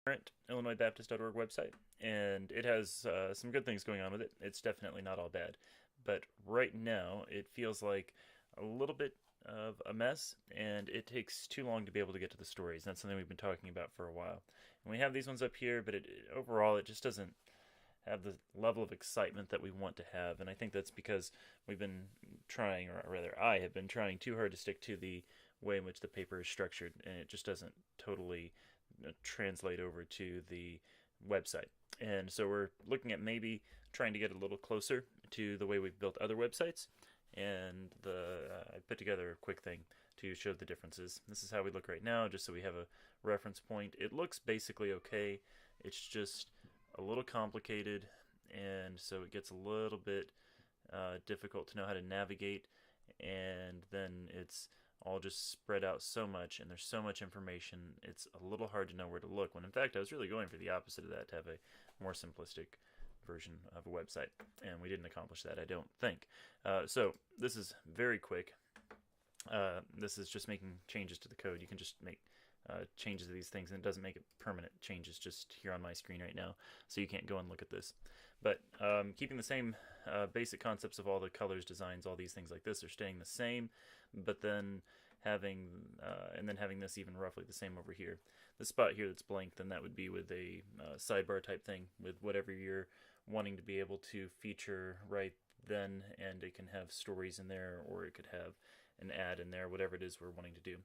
current IllinoisBaptist.org website, and it has some good things going on with it. It's definitely not all bad, but right now it feels like a little bit of a mess, and it takes too long to be able to get to the stories. That's something we've been talking about for a while. And we have these ones up here, but overall it just doesn't have the level of excitement that we want to have. And I think that's because we've been trying, or rather, I have been trying too hard to stick to the way in which the paper is structured, and it just doesn't totally translate over to the website. And so we're looking at maybe trying to get a little closer to the way we've built other websites. And I put together a quick thing to show the differences. This is how we look right now, just so we have a reference point. It looks basically okay. It's just a little complicated, and so it gets a little bit difficult to know how to navigate, and then it's all just spread out so much, and there's so much information, it's a little hard to know where to look, when in fact I was really going for the opposite of that, to have a more simplistic version of a website, and we didn't accomplish that, I don't think. So this is very quick. This is just making changes to the code. You can just make changes to these things, and it doesn't make it permanent changes just here on my screen right now, so you can't go and look at this. But keeping the same basic concepts of all the colors, designs, all these things like this are staying the same, but then having this even roughly the same over here. The spot here that's blank, then that would be with a sidebar type thing with whatever you're wanting to be able to feature right then, and it can have stories in there, or it could have an ad in there, whatever it is we're wanting to do.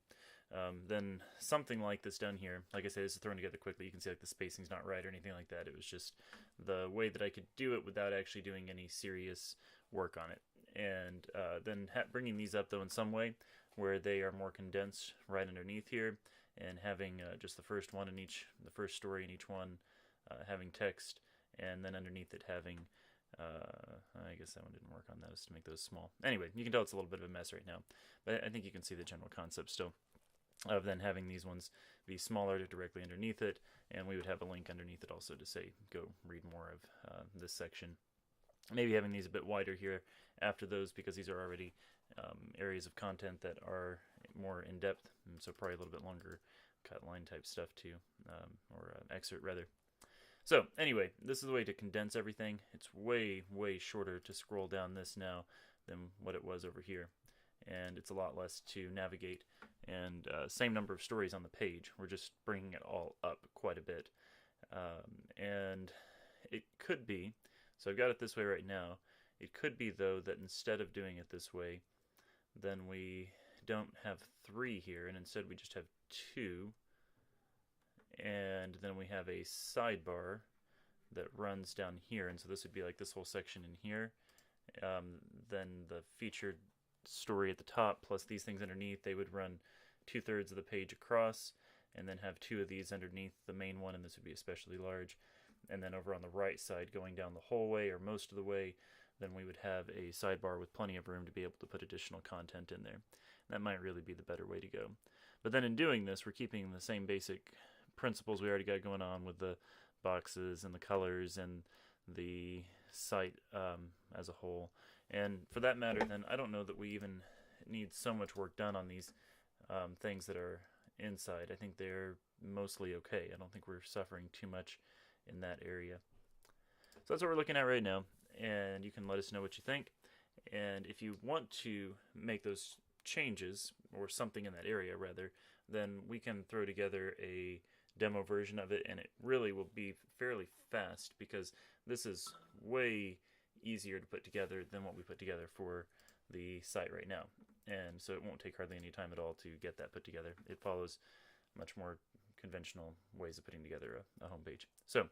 Then something like this down here, like I said, this is thrown together quickly. You can see like the spacing's not right or anything like that. It was just the way that I could do it without actually doing any serious work on it. And then bringing these up though in some way where they are more condensed right underneath here, and having just the first one in each, the first story in each one having text, and then underneath it having I guess that one didn't work on those to make those small. Anyway, you can tell it's a little bit of a mess right now, but I think you can see the general concept still of then having these ones be smaller directly underneath it, and we would have a link underneath it also to say go read more of this section. Maybe having these a bit wider here after those, because these are already areas of content that are more in depth, so probably a little bit longer cut line type stuff too, or excerpt rather. So anyway, this is the way to condense everything. It's way shorter to scroll down this now than what it was over here, and it's a lot less to navigate, and same number of stories on the page. We're just bringing it all up quite a bit, and it could be, so I've got it this way right now. It could be though that instead of doing it this way, then we don't have 3 here, and instead we just have 2, and then we have a sidebar that runs down here, and so this would be like this whole section in here, then the featured story at the top plus these things underneath, they would run 2/3 of the page across, and then have 2 of these underneath the main one, and this would be especially large. And then over on the right side, going down the whole way or most of the way, then we would have a sidebar with plenty of room to be able to put additional content in there. That might really be the better way to go. But then in doing this, we're keeping the same basic principles we already got going on with the boxes and the colors and the site as a whole. And for that matter, then I don't know that we even need so much work done on these things that are inside. I think they're mostly okay. I don't think we're suffering too much in that area. So that's what we're looking at right now, and you can let us know what you think. And if you want to make those changes, or something in that area rather, then we can throw together a demo version of it, and it really will be fairly fast, because this is way easier to put together than what we put together for the site right now, and so it won't take hardly any time at all to get that put together. It follows much more conventional ways of putting together a homepage. So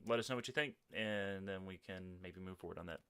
let us know what you think, and then we can maybe move forward on that.